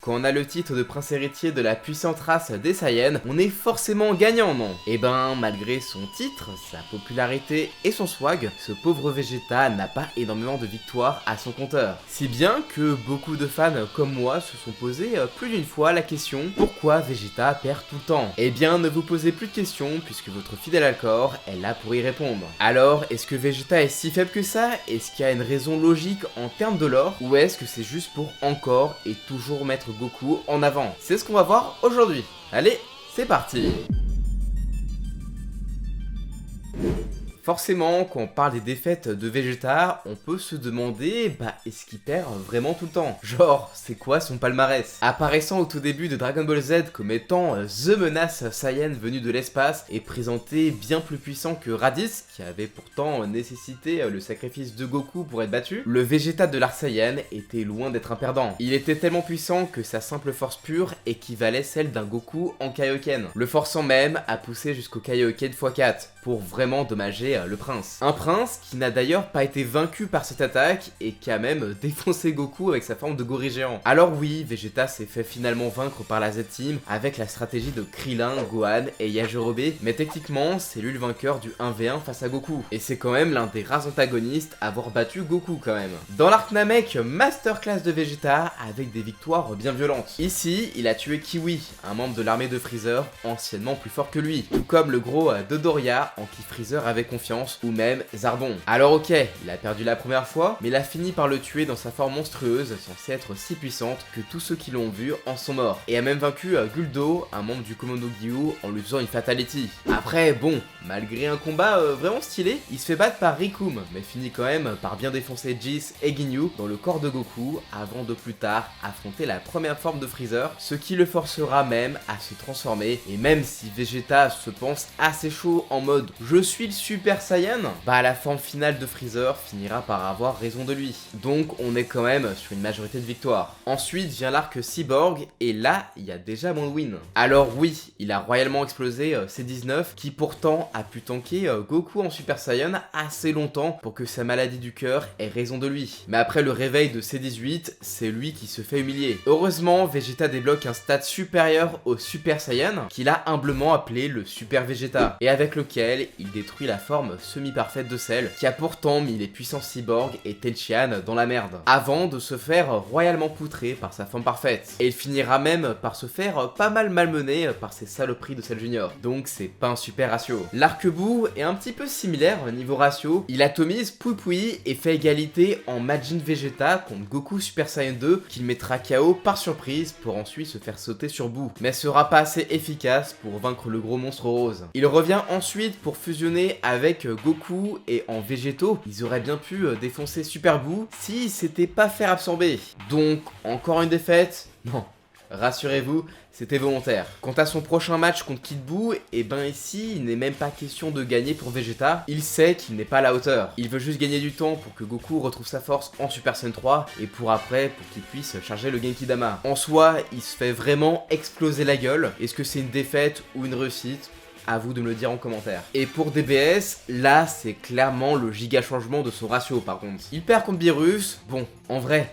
Quand on a le titre de prince héritier de la puissante race des Saiyans, on est forcément gagnant, non? Et ben, malgré son titre, sa popularité et son swag, ce pauvre Vegeta n'a pas énormément de victoires à son compteur. Si bien que beaucoup de fans comme moi se sont posé plus d'une fois la question pourquoi Vegeta perd tout le temps? Eh bien, ne vous posez plus de questions puisque votre fidèle Alcor est là pour y répondre. Alors, est-ce que Vegeta est si faible que ça? Est-ce qu'il y a une raison logique en termes de lore? Ou est-ce que c'est juste pour encore et toujours mettre Goku en avant? C'est ce qu'on va voir aujourd'hui. Allez, c'est parti! Forcément, quand on parle des défaites de Vegeta, on peut se demander, est-ce qu'il perd vraiment tout le temps? Genre, c'est quoi son palmarès? Apparaissant au tout début de Dragon Ball Z comme étant The Menace Saiyan venu de l'espace et présenté bien plus puissant que Raditz, qui avait pourtant nécessité le sacrifice de Goku pour être battu, le Vegeta de l'Arc Saiyan était loin d'être un perdant. Il était tellement puissant que sa simple force pure équivalait celle d'un Goku en Kaioken, le forçant même à pousser jusqu'au Kaioken x4 pour vraiment dommager le prince. Un prince qui n'a d'ailleurs pas été vaincu par cette attaque et qui a même défoncé Goku avec sa forme de gorille géant. Alors oui, Vegeta s'est fait finalement vaincre par la Z-Team avec la stratégie de Krillin, Gohan et Yajirobe, mais techniquement c'est lui le vainqueur du 1v1 face à Goku. Et c'est quand même l'un des rares antagonistes à avoir battu Goku quand même. Dans l'arc Namek, masterclass de Vegeta avec des victoires bien violentes. Ici, il a tué Kiwi, un membre de l'armée de Freezer anciennement plus fort que lui, tout comme le gros Dodoria en qui Freezer avait confiance, ou même Zarbon. Alors ok, il a perdu la première fois, mais il a fini par le tuer dans sa forme monstrueuse, censée être si puissante que tous ceux qui l'ont vu en sont morts. Et a même vaincu Guldo, un membre du Commando Gyu, en lui faisant une fatality. Après, bon, malgré un combat vraiment stylé, il se fait battre par Rikum, mais finit quand même par bien défoncer Jis et Ginyu dans le corps de Goku, avant de plus tard affronter la première forme de Freezer, ce qui le forcera même à se transformer. Et même si Vegeta se pense assez chaud en mode je suis le Super Saiyan, la forme finale de Freezer finira par avoir raison de lui. Donc on est quand même sur une majorité de victoires. Ensuite vient l'arc Cyborg et là il y a déjà mon win. Alors oui, il a royalement explosé C19 qui pourtant a pu tanker Goku en Super Saiyan assez longtemps pour que sa maladie du cœur ait raison de lui. Mais après le réveil de C18, c'est lui qui se fait humilier. Heureusement, Vegeta débloque un stade supérieur au Super Saiyan qu'il a humblement appelé le Super Vegeta et avec lequel il détruit la forme semi-parfaite de Cell, qui a pourtant mis les puissants cyborgs et Tenshinhan dans la merde, avant de se faire royalement poutrer par sa forme parfaite. Et il finira même par se faire pas mal malmener par ces saloperies de Cell Junior. Donc c'est pas un super ratio. L'arc-bout est un petit peu similaire niveau ratio, il atomise Poui et fait égalité en Majin Vegeta contre Goku Super Saiyan 2, qu'il mettra KO par surprise pour ensuite se faire sauter sur Buu, mais sera pas assez efficace pour vaincre le gros monstre rose. Il revient ensuite pour fusionner avec Goku et en végétaux, ils auraient bien pu défoncer Super Buu s'ils s'étaient pas fait absorber. Donc, encore une défaite? Non. Rassurez-vous, c'était volontaire. Quant à son prochain match contre Kid Buu, ici, il n'est même pas question de gagner pour Vegeta. Il sait qu'il n'est pas à la hauteur. Il veut juste gagner du temps pour que Goku retrouve sa force en Super Saiyan 3 et pour après, pour qu'il puisse charger le Genki Dama. En soi, il se fait vraiment exploser la gueule. Est-ce que c'est une défaite ou une réussite? À vous de me le dire en commentaire. Et pour DBS, là c'est clairement le giga changement de son ratio par contre. Il perd contre Beerus, bon, en vrai,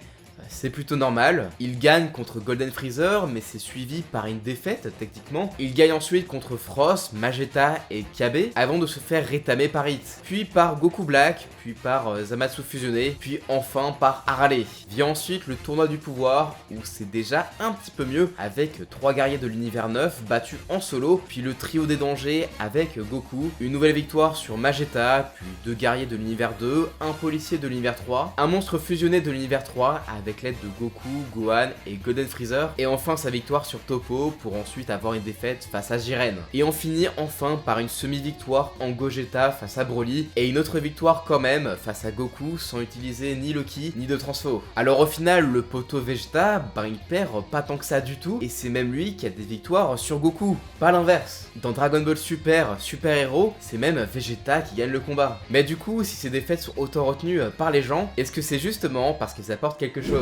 c'est plutôt normal. Il gagne contre Golden Freezer, mais c'est suivi par une défaite, techniquement. Il gagne ensuite contre Frost, Magetta et Kabe, avant de se faire rétamer par Hit. Puis par Goku Black, puis par Zamasu fusionné, puis enfin par Harale. Vient ensuite le tournoi du pouvoir, où c'est déjà un petit peu mieux, avec 3 guerriers de l'univers 9 battus en solo, puis le trio des dangers avec Goku, une nouvelle victoire sur Magetta, puis 2 guerriers de l'univers 2, un policier de l'univers 3, un monstre fusionné de l'univers 3, avec l'aide de Goku, Gohan et Golden Freezer, et enfin sa victoire sur Toppo pour ensuite avoir une défaite face à Jiren. Et on finit enfin par une semi-victoire en Gogeta face à Broly, et une autre victoire quand même face à Goku sans utiliser ni le ki ni de transfo. Alors au final, le poteau Vegeta, il perd pas tant que ça du tout, et c'est même lui qui a des victoires sur Goku, pas l'inverse. Dans Dragon Ball Super Héros, c'est même Vegeta qui gagne le combat. Mais du coup, si ces défaites sont autant retenues par les gens, est-ce que c'est justement parce qu'elles apportent quelque chose ?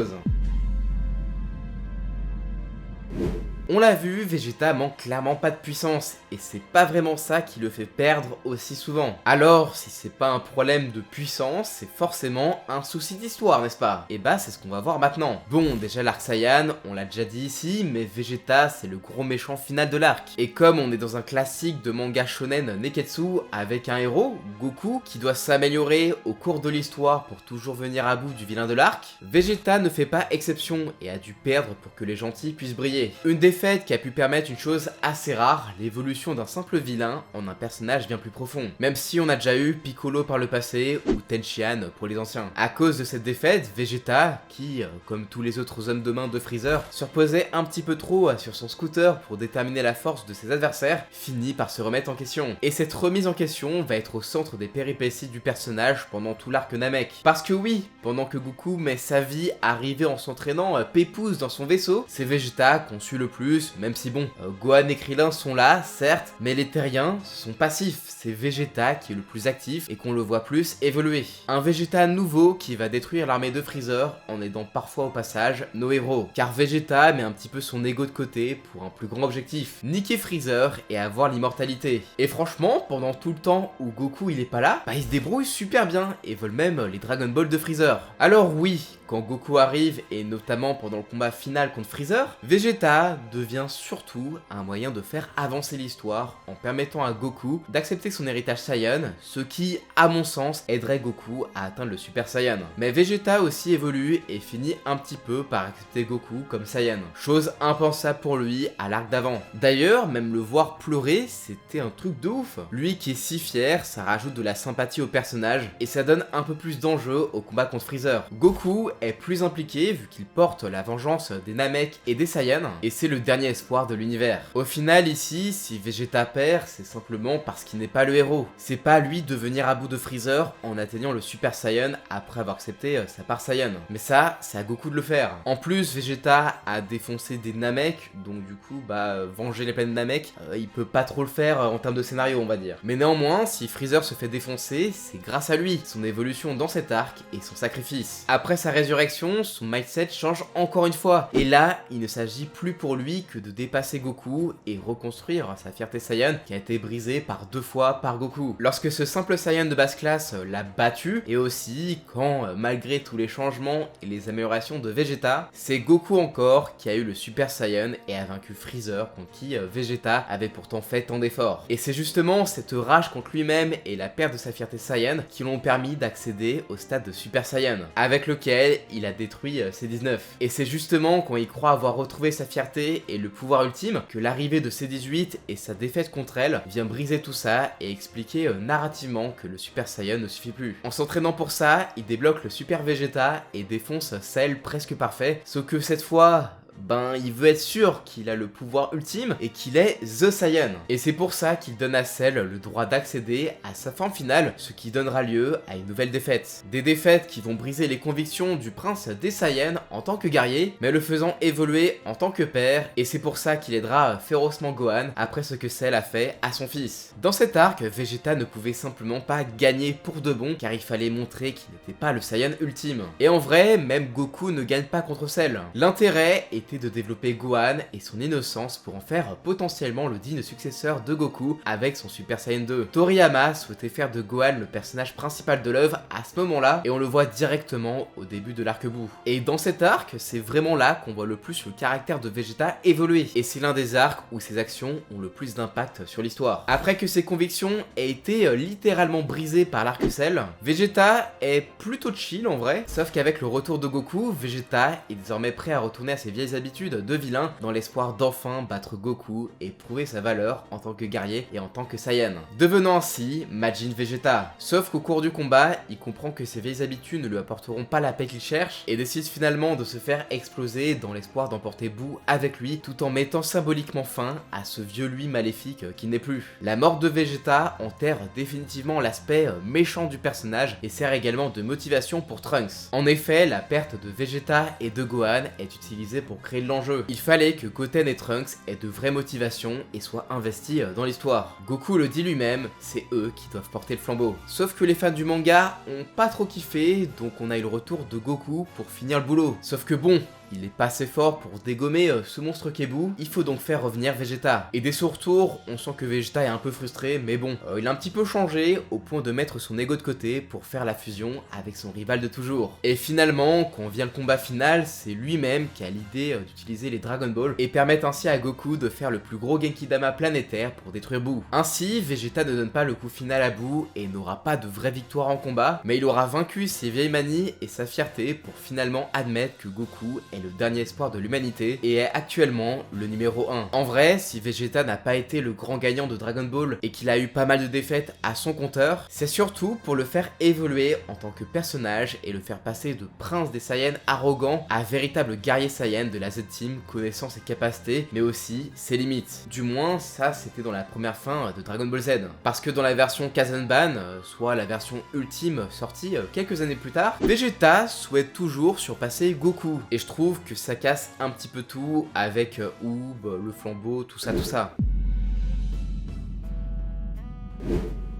On l'a vu, Vegeta manque clairement pas de puissance, et c'est pas vraiment ça qui le fait perdre aussi souvent. Alors, si c'est pas un problème de puissance, c'est forcément un souci d'histoire, n'est-ce pas? Et bah c'est ce qu'on va voir maintenant. Bon, déjà l'arc Saiyan, on l'a déjà dit ici, mais Vegeta c'est le gros méchant final de l'arc. Et comme on est dans un classique de manga shonen Neketsu, avec un héros, Goku, qui doit s'améliorer au cours de l'histoire pour toujours venir à bout du vilain de l'arc, Vegeta ne fait pas exception et a dû perdre pour que les gentils puissent briller. Une défaite qui a pu permettre une chose assez rare, l'évolution d'un simple vilain en un personnage bien plus profond. Même si on a déjà eu Piccolo par le passé ou Tenshinhan pour les anciens. À cause de cette défaite, Vegeta, qui, comme tous les autres hommes de main de Freezer, se reposait un petit peu trop sur son scooter pour déterminer la force de ses adversaires, finit par se remettre en question. Et cette remise en question va être au centre des péripéties du personnage pendant tout l'arc Namek. Parce que oui, pendant que Goku met sa vie à arriver en s'entraînant pépouze dans son vaisseau, c'est Vegeta qu'on suit le plus, même si bon, Gohan et Krillin sont là, certes, mais les terriens sont passifs, c'est Vegeta qui est le plus actif et qu'on le voit plus évoluer. Un Vegeta nouveau qui va détruire l'armée de Freezer en aidant parfois au passage nos héros. Car Vegeta met un petit peu son ego de côté pour un plus grand objectif, niquer Freezer et avoir l'immortalité. Et franchement, pendant tout le temps où Goku il est pas là, bah il se débrouille super bien et vole même les Dragon Ball de Freezer. Alors oui, quand Goku arrive, et notamment pendant le combat final contre Freezer, Vegeta devient surtout un moyen de faire avancer l'histoire en permettant à Goku d'accepter son héritage Saiyan, ce qui, à mon sens, aiderait Goku à atteindre le Super Saiyan. Mais Vegeta aussi évolue et finit un petit peu par accepter Goku comme Saiyan, chose impensable pour lui à l'arc d'avant. D'ailleurs, même le voir pleurer, c'était un truc de ouf. Lui qui est si fier, ça rajoute de la sympathie au personnage et ça donne un peu plus d'enjeu au combat contre Freezer. Goku est plus impliqué vu qu'il porte la vengeance des Namek et des Saiyans, et c'est le dernier espoir de l'univers. Au final ici, si Vegeta perd, c'est simplement parce qu'il n'est pas le héros. C'est pas lui de venir à bout de Freezer en atteignant le Super Saiyan après avoir accepté sa part Saiyan. Mais ça, c'est à Goku de le faire. En plus, Vegeta a défoncé des Namek, donc du coup, venger les planètes Namek, il peut pas trop le faire en termes de scénario, on va dire. Mais néanmoins, si Freezer se fait défoncer, c'est grâce à lui, son évolution dans cet arc et son sacrifice. Après sa résurrection, son mindset change encore une fois. Et là, il ne s'agit plus pour lui que de dépasser Goku et reconstruire sa fierté Saiyan qui a été brisée par 2 fois par Goku. Lorsque ce simple Saiyan de basse classe l'a battu, et aussi quand, malgré tous les changements et les améliorations de Vegeta, c'est Goku encore qui a eu le Super Saiyan et a vaincu Freezer contre qui Vegeta avait pourtant fait tant d'efforts. Et c'est justement cette rage contre lui-même et la perte de sa fierté Saiyan qui l'ont permis d'accéder au stade de Super Saiyan, avec lequel il a détruit C19. Et c'est justement quand il croit avoir retrouvé sa fierté et le pouvoir ultime que l'arrivée de C18 et sa défaite contre elle vient briser tout ça et expliquer narrativement que le Super Saiyan ne suffit plus. En s'entraînant pour ça, il débloque le Super Vegeta et défonce Cell presque parfait, sauf que cette fois, il veut être sûr qu'il a le pouvoir ultime et qu'il est The Saiyan. Et c'est pour ça qu'il donne à Cell le droit d'accéder à sa forme finale, ce qui donnera lieu à une nouvelle défaite. Des défaites qui vont briser les convictions du prince des Saiyans en tant que guerrier, mais le faisant évoluer en tant que père, et c'est pour ça qu'il aidera férocement Gohan après ce que Cell a fait à son fils. Dans cet arc, Vegeta ne pouvait simplement pas gagner pour de bon, car il fallait montrer qu'il n'était pas le Saiyan ultime. Et en vrai, même Goku ne gagne pas contre Cell. L'intérêt était de développer Gohan et son innocence pour en faire potentiellement le digne successeur de Goku avec son Super Saiyan 2. Toriyama souhaitait faire de Gohan le personnage principal de l'œuvre à ce moment-là, et on le voit directement au début de l'arc Buu. Et dans cet arc, c'est vraiment là qu'on voit le plus le caractère de Vegeta évoluer, et c'est l'un des arcs où ses actions ont le plus d'impact sur l'histoire. Après que ses convictions aient été littéralement brisées par l'arc Cell, Vegeta est plutôt chill en vrai, sauf qu'avec le retour de Goku, Vegeta est désormais prêt à retourner à ses vieilles habitudes de vilain dans l'espoir d'enfin battre Goku et prouver sa valeur en tant que guerrier et en tant que Saiyan, devenant ainsi Majin Vegeta. Sauf qu'au cours du combat, il comprend que ses vieilles habitudes ne lui apporteront pas la paix qu'il cherche et décide finalement de se faire exploser dans l'espoir d'emporter Buu avec lui, tout en mettant symboliquement fin à ce vieux lui maléfique qui n'est plus. La mort de Vegeta enterre définitivement l'aspect méchant du personnage et sert également de motivation pour Trunks. En effet, la perte de Vegeta et de Gohan est utilisée pour créer l'enjeu. Il fallait que Goten et Trunks aient de vraies motivations et soient investis dans l'histoire. Goku le dit lui-même, c'est eux qui doivent porter le flambeau. Sauf que les fans du manga ont pas trop kiffé, donc on a eu le retour de Goku pour finir le boulot. Sauf que bon, il est pas assez fort pour dégommer ce monstre Kebu, il faut donc faire revenir Vegeta. Et dès son retour, on sent que Vegeta est un peu frustré, mais bon, il a un petit peu changé au point de mettre son ego de côté pour faire la fusion avec son rival de toujours. Et finalement, quand vient le combat final, c'est lui-même qui a l'idée d'utiliser les Dragon Ball et permettre ainsi à Goku de faire le plus gros Genkidama planétaire pour détruire Buu. Ainsi, Vegeta ne donne pas le coup final à Buu et n'aura pas de vraie victoire en combat, mais il aura vaincu ses vieilles manies et sa fierté pour finalement admettre que Goku est le dernier espoir de l'humanité et est actuellement le numéro 1. En vrai, si Vegeta n'a pas été le grand gagnant de Dragon Ball et qu'il a eu pas mal de défaites à son compteur, c'est surtout pour le faire évoluer en tant que personnage et le faire passer de prince des Saiyans arrogant à véritable guerrier Saiyan de la Z-Team connaissant ses capacités mais aussi ses limites. Du moins, ça c'était dans la première fin de Dragon Ball Z. Parce que dans la version Kazenban, soit la version ultime sortie quelques années plus tard, Vegeta souhaite toujours surpasser Goku. Et je trouve que ça casse un petit peu tout avec Oob, le flambeau, tout ça.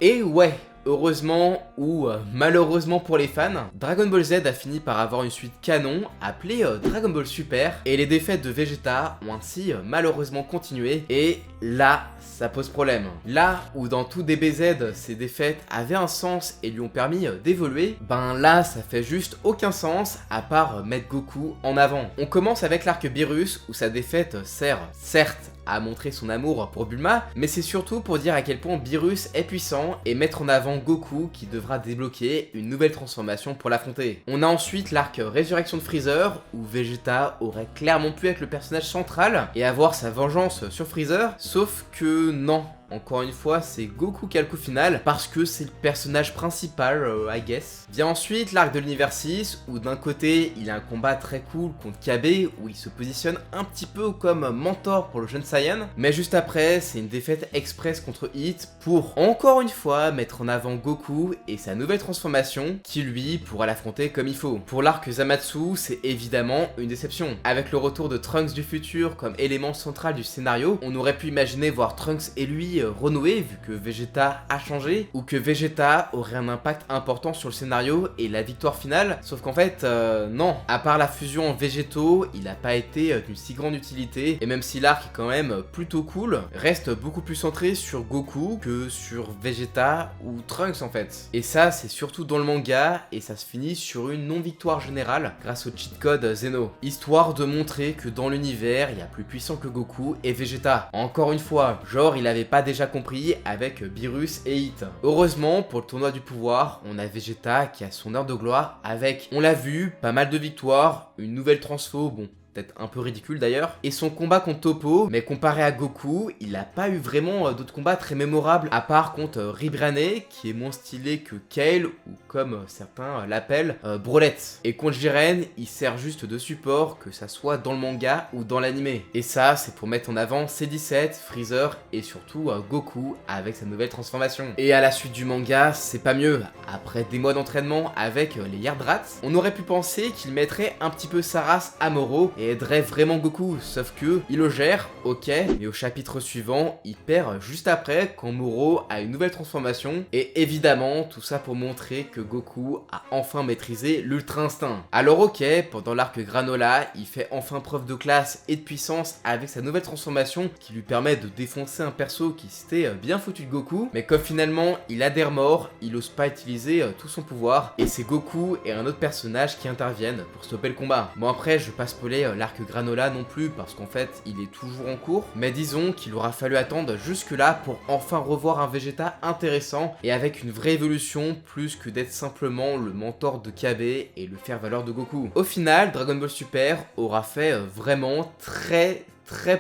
Et ouais, heureusement ou malheureusement pour les fans, Dragon Ball Z a fini par avoir une suite canon appelée Dragon Ball Super et les défaites de Vegeta ont ainsi malheureusement continué et là ça pose problème. Là où dans tout DBZ ces défaites avaient un sens et lui ont permis d'évoluer, ben là ça fait juste aucun sens à part mettre Goku en avant. On commence avec l'arc Beerus où sa défaite sert certes à montrer son amour pour Bulma, mais c'est surtout pour dire à quel point Beerus est puissant et mettre en avant Goku qui devra débloquer une nouvelle transformation pour l'affronter. On a ensuite l'arc Résurrection de Freezer où Vegeta aurait clairement pu être le personnage central et avoir sa vengeance sur Freezer, sauf que non. Encore une fois, c'est Goku qui a le coup final parce que c'est le personnage principal, I guess. Vient ensuite l'arc de l'univers 6 où d'un côté il a un combat très cool contre Kabe où il se positionne un petit peu comme mentor pour le jeune Saiyan, mais juste après c'est une défaite express contre Hit pour encore une fois mettre en avant Goku et sa nouvelle transformation qui lui pourra l'affronter comme il faut. Pour l'arc Zamatsu, c'est évidemment une déception. Avec le retour de Trunks du futur comme élément central du scénario, on aurait pu imaginer voir Trunks et lui renouer vu que Vegeta a changé ou que Vegeta aurait un impact important sur le scénario et la victoire finale, sauf qu'en fait non, à part la fusion en végétaux, il n'a pas été d'une si grande utilité et même si l'arc est quand même plutôt cool, reste beaucoup plus centré sur Goku que sur Vegeta ou Trunks en fait. Et ça c'est surtout dans le manga et ça se finit sur une non-victoire générale grâce au cheat code Zeno, histoire de montrer que dans l'univers il y a plus puissant que Goku et Vegeta. Encore une fois, genre il avait pas déjà compris avec Beerus et Hit. Heureusement pour le tournoi du pouvoir, on a Vegeta qui a son heure de gloire avec, on l'a vu, pas mal de victoires, une nouvelle transfo, bon, peut-être un peu ridicule d'ailleurs, et son combat contre Toppo, mais comparé à Goku, il n'a pas eu vraiment d'autres combats très mémorables, à part contre Ribrane, qui est moins stylé que Kale, ou comme certains l'appellent, Brolette. Et contre Jiren, il sert juste de support, que ça soit dans le manga ou dans l'animé. Et ça, c'est pour mettre en avant C17, Freezer, et surtout Goku, avec sa nouvelle transformation. Et à la suite du manga, c'est pas mieux. Après des mois d'entraînement avec les Yardrats, on aurait pu penser qu'il mettrait un petit peu sa race à Moro, et aiderait vraiment Goku, sauf que il le gère, ok, mais au chapitre suivant, il perd juste après quand Moro a une nouvelle transformation, et évidemment, tout ça pour montrer que Goku a enfin maîtrisé l'Ultra Instinct. Alors ok, pendant l'arc Granola, il fait enfin preuve de classe et de puissance avec sa nouvelle transformation qui lui permet de défoncer un perso qui s'était bien foutu de Goku, mais comme finalement il adhère mort, il ose pas utiliser tout son pouvoir, et c'est Goku et un autre personnage qui interviennent pour stopper le combat. Bon après, je vais pas spoiler l'arc Granola non plus parce qu'en fait il est toujours en cours, mais disons qu'il aura fallu attendre jusque là pour enfin revoir un Vegeta intéressant et avec une vraie évolution plus que d'être simplement le mentor de Kabe et le faire valoir de Goku. Au final, Dragon Ball Super aura fait vraiment très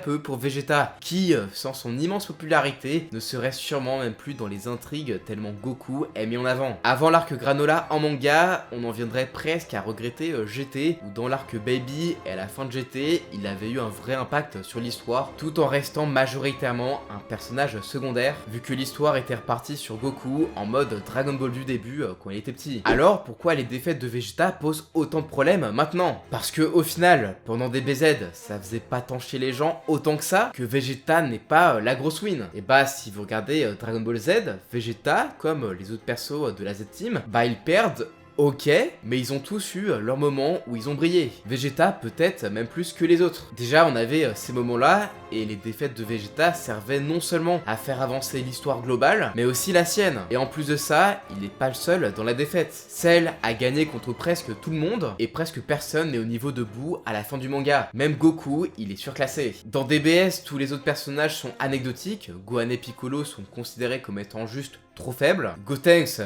peu pour Vegeta, qui, sans son immense popularité, ne serait sûrement même plus dans les intrigues tellement Goku est mis en avant. Avant l'arc Granola en manga, on en viendrait presque à regretter GT, où dans l'arc Baby et à la fin de GT, il avait eu un vrai impact sur l'histoire, tout en restant majoritairement un personnage secondaire, vu que l'histoire était repartie sur Goku en mode Dragon Ball du début quand il était petit. Alors pourquoi les défaites de Vegeta posent autant de problèmes maintenant? Parce que au final, pendant DBZ, ça faisait pas tant chier les gens autant que ça, que Vegeta n'est pas la grosse win. Et bah si vous regardez Dragon Ball Z, Vegeta, comme les autres persos de la Z-Team, bah ils perdent Ok, mais ils ont tous eu leur moment où ils ont brillé. Vegeta peut-être même plus que les autres. Déjà on avait ces moments-là, et les défaites de Vegeta servaient non seulement à faire avancer l'histoire globale, mais aussi la sienne. Et en plus de ça, il n'est pas le seul dans la défaite. Cell a gagné contre presque tout le monde, et presque personne n'est au niveau de Boo à la fin du manga. Même Goku, il est surclassé. Dans DBS, tous les autres personnages sont anecdotiques, Gohan et Piccolo sont considérés comme étant juste trop faibles. Gotenks,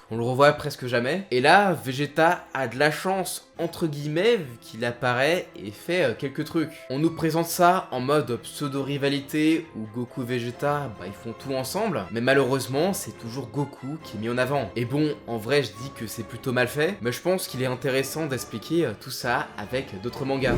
on le revoit presque jamais. Et là, Vegeta a de la chance, entre guillemets, vu qu'il apparaît et fait quelques trucs. On nous présente ça en mode pseudo-rivalité, où Goku et Vegeta, ils font tout ensemble. Mais malheureusement, c'est toujours Goku qui est mis en avant. Et bon, en vrai, je dis que c'est plutôt mal fait, mais je pense qu'il est intéressant d'expliquer tout ça avec d'autres mangas.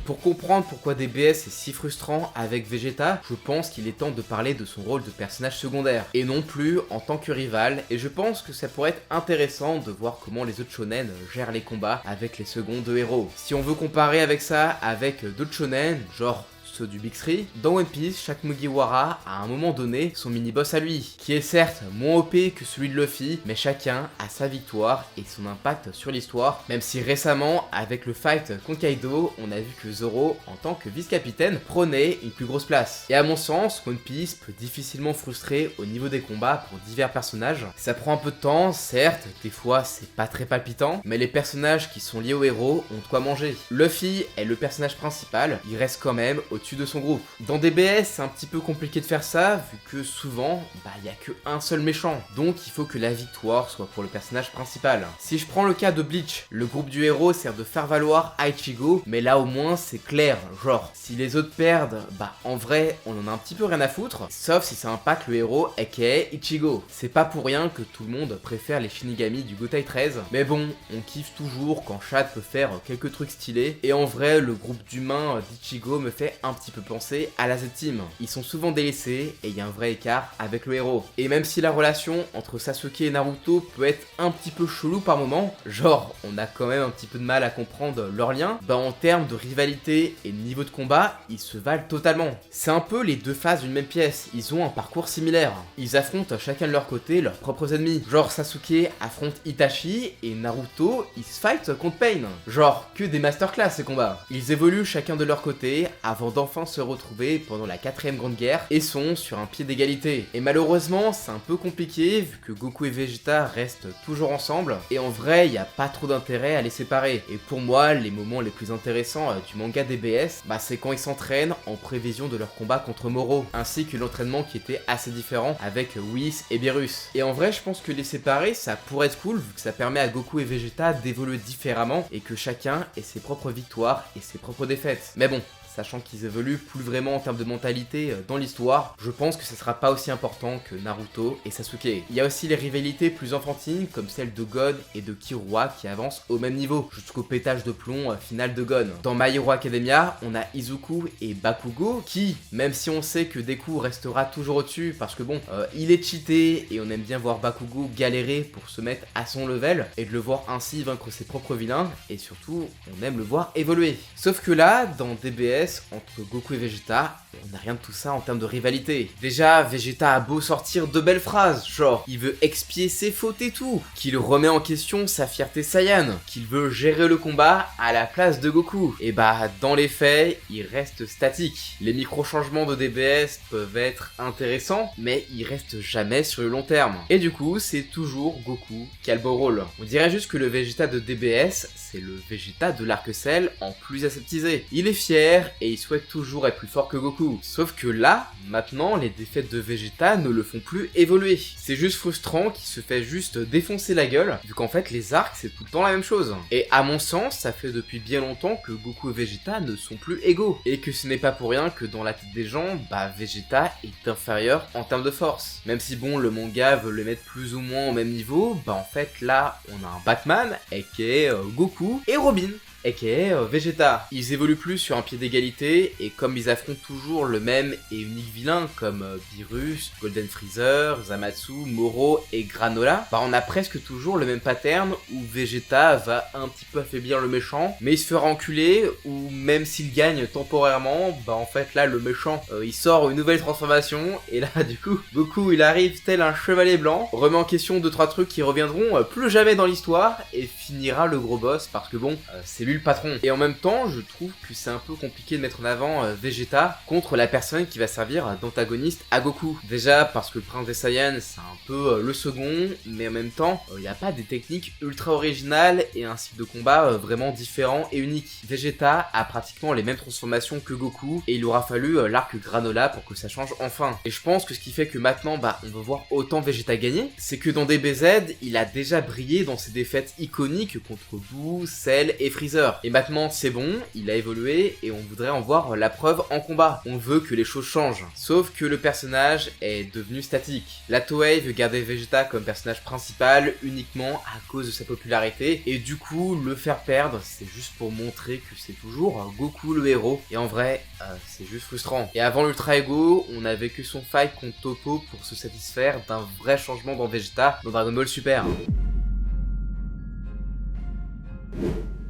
Pour comprendre pourquoi DBS est si frustrant avec Vegeta, je pense qu'il est temps de parler de son rôle de personnage secondaire, et non plus en tant que rival, et je pense que ça pourrait être intéressant de voir comment les autres shonen gèrent les combats avec les seconds de héros. Si on veut comparer avec ça avec d'autres shonen, genre ceux du Big 3, dans One Piece, chaque Mugiwara a à un moment donné son mini-boss à lui, qui est certes moins OP que celui de Luffy, mais chacun a sa victoire et son impact sur l'histoire, même si récemment, avec le fight contre Kaido, on a vu que Zoro, en tant que vice-capitaine, prenait une plus grosse place. Et à mon sens, One Piece peut difficilement frustrer au niveau des combats pour divers personnages. Ça prend un peu de temps, certes, des fois c'est pas très palpitant, mais les personnages qui sont liés au héros ont de quoi manger. Luffy est le personnage principal, il reste quand même au-dessus de son groupe. Dans DBS, c'est un petit peu compliqué de faire ça, vu que souvent, il y a qu'un seul méchant. Donc il faut que la victoire soit pour le personnage principal. Si je prends le cas de Bleach, le groupe du héros sert de faire valoir Ichigo, mais là au moins c'est clair, genre, si les autres perdent, en vrai, on en a un petit peu rien à foutre, sauf si ça impacte le héros, aka Ichigo. C'est pas pour rien que tout le monde préfère les Shinigami du Gotai 13, mais bon, on kiffe toujours quand Chad peut faire quelques trucs stylés, et en vrai, le groupe d'humains d'Ichigo me fait un petit peu penser à la Z-Team. Ils sont souvent délaissés et il y a un vrai écart avec le héros. Et même si la relation entre Sasuke et Naruto peut être un petit peu chelou par moment, genre on a quand même un petit peu de mal à comprendre leur lien, en termes de rivalité et de niveau de combat, ils se valent totalement. C'est un peu les deux faces d'une même pièce, ils ont un parcours similaire. Ils affrontent chacun de leur côté leurs propres ennemis. Genre Sasuke affronte Itachi et Naruto, ils se fight contre Pain. Genre que des masterclass ces combats. Ils évoluent chacun de leur côté avant d'enfin se retrouver pendant la 4ème grande guerre et sont sur un pied d'égalité. Et malheureusement, c'est un peu compliqué vu que Goku et Vegeta restent toujours ensemble et en vrai, il n'y a pas trop d'intérêt à les séparer. Et pour moi, les moments les plus intéressants du manga DBS, c'est quand ils s'entraînent en prévision de leur combat contre Moro, ainsi que l'entraînement qui était assez différent avec Whis et Beerus. Et en vrai, je pense que les séparer, ça pourrait être cool vu que ça permet à Goku et Vegeta d'évoluer différemment et que chacun ait ses propres victoires et ses propres défaites. Mais bon, sachant qu'ils évoluent plus vraiment en termes de mentalité dans l'histoire, je pense que ce sera pas aussi important que Naruto et Sasuke. Il y a aussi les rivalités plus enfantines comme celle de Gon et de Killua qui avancent au même niveau, jusqu'au pétage de plomb final de Gon. Dans My Hero Academia, on a Izuku et Bakugo qui, même si on sait que Deku restera toujours au-dessus parce que bon, il est cheaté et on aime bien voir Bakugo galérer pour se mettre à son level et de le voir ainsi vaincre ses propres vilains et surtout, on aime le voir évoluer. Sauf que là, dans DBS, entre Goku et Vegeta, on n'a rien de tout ça en termes de rivalité. Déjà, Vegeta a beau sortir de belles phrases, genre il veut expier ses fautes et tout, qu'il remet en question sa fierté Saiyan, qu'il veut gérer le combat à la place de Goku. Et dans les faits, il reste statique. Les micro-changements de DBS peuvent être intéressants, mais ils restent jamais sur le long terme. Et du coup, c'est toujours Goku qui a le beau rôle. On dirait juste que le Vegeta de DBS, c'est le Vegeta de l'arc Cell en plus aseptisé. Il est fier et il souhaite toujours être plus fort que Goku. Sauf que là, maintenant, les défaites de Vegeta ne le font plus évoluer. C'est juste frustrant qu'il se fait juste défoncer la gueule, vu qu'en fait les arcs c'est tout le temps la même chose. Et à mon sens, ça fait depuis bien longtemps que Goku et Vegeta ne sont plus égaux. Et que ce n'est pas pour rien que dans la tête des gens, Vegeta est inférieur en termes de force. Même si bon, le manga veut les mettre plus ou moins au même niveau, en fait là, on a un Batman, aka Goku, et Robin. aka Vegeta. Ils évoluent plus sur un pied d'égalité, et comme ils affrontent toujours le même et unique vilain comme Beerus, Golden Freezer, Zamasu, Moro et Granola, bah on a presque toujours le même pattern où Vegeta va un petit peu affaiblir le méchant, mais il se fera enculer, ou même s'il gagne temporairement, bah en fait là le méchant il sort une nouvelle transformation, et là du coup Goku il arrive tel un chevalier blanc, remet en question 2-3 trucs qui reviendront plus jamais dans l'histoire, et finira le gros boss parce que bon, c'est lui le patron. Et en même temps je trouve que c'est un peu compliqué de mettre en avant Vegeta contre la personne qui va servir d'antagoniste à Goku. Déjà parce que le prince des Saiyans c'est un peu le second, mais en même temps il n'y a pas des techniques ultra originales et un style de combat vraiment différent et unique. Vegeta a pratiquement les mêmes transformations que Goku, et il aura fallu l'arc Granola pour que ça change enfin. Et je pense que ce qui fait que maintenant bah on va voir autant Vegeta gagner, c'est que dans DBZ il a déjà brillé dans ses défaites iconiques contre Boo, Cell et Freezer. Et maintenant c'est bon, il a évolué et on voudrait en voir la preuve en combat. On veut que les choses changent. Sauf que le personnage est devenu statique. La Toei veut garder Vegeta comme personnage principal uniquement à cause de sa popularité, et du coup le faire perdre c'est juste pour montrer que c'est toujours Goku le héros, et en vrai c'est juste frustrant. Et avant l'Ultra Ego, on avait que son fight contre Toppo pour se satisfaire d'un vrai changement dans Vegeta dans Dragon Ball Super.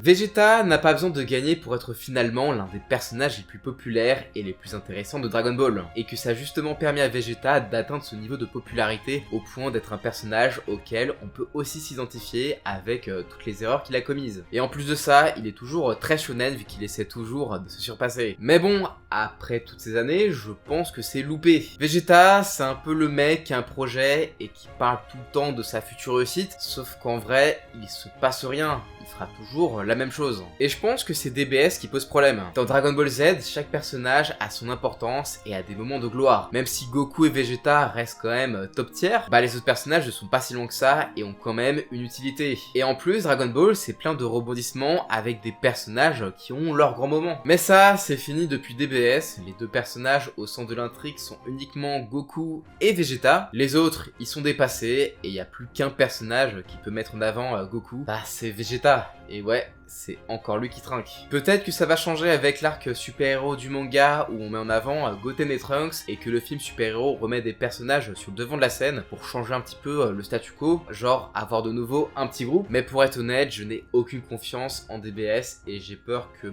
Vegeta n'a pas besoin de gagner pour être finalement l'un des personnages les plus populaires et les plus intéressants de Dragon Ball, et que ça a justement permis à Vegeta d'atteindre ce niveau de popularité au point d'être un personnage auquel on peut aussi s'identifier avec toutes les erreurs qu'il a commises. Et en plus de ça, il est toujours très shonen vu qu'il essaie toujours de se surpasser. Mais bon, après toutes ces années, je pense que c'est loupé. Vegeta, c'est un peu le mec qui a un projet et qui parle tout le temps de sa future réussite, sauf qu'en vrai, il se passe rien. Il fera toujours la même chose. Et je pense que c'est DBS qui pose problème. Dans Dragon Ball Z, chaque personnage a son importance et a des moments de gloire. Même si Goku et Vegeta restent quand même top tier, bah les autres personnages ne sont pas si longs que ça et ont quand même une utilité. Et en plus, Dragon Ball c'est plein de rebondissements avec des personnages qui ont leur grand moment. Mais ça, c'est fini depuis DBS. Les deux personnages au centre de l'intrigue sont uniquement Goku et Vegeta. Les autres, ils sont dépassés et il n'y a plus qu'un personnage qui peut mettre en avant Goku. Bah c'est Vegeta. Et ouais, c'est encore lui qui trinque. Peut-être que ça va changer avec l'arc super-héros du manga où on met en avant Goten et Trunks, et que le film super-héros remet des personnages sur le devant de la scène pour changer un petit peu le statu quo, genre avoir de nouveau un petit groupe. Mais pour être honnête, je n'ai aucune confiance en DBS et j'ai peur que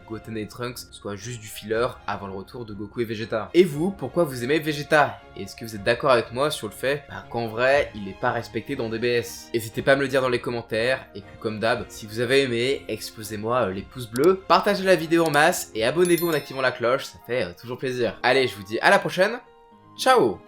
Goten et Trunks soient juste du filler avant le retour de Goku et Vegeta. Et vous, pourquoi vous aimez Vegeta? Est-ce que vous êtes d'accord avec moi sur le fait qu'en vrai, il n'est pas respecté dans DBS? N'hésitez pas à me le dire dans les commentaires, et puis comme d'hab, si vous avez aimé, explosez-moi les pouces bleus, partagez la vidéo en masse et abonnez-vous en activant la cloche, ça fait toujours plaisir. Allez, je vous dis à la prochaine, ciao!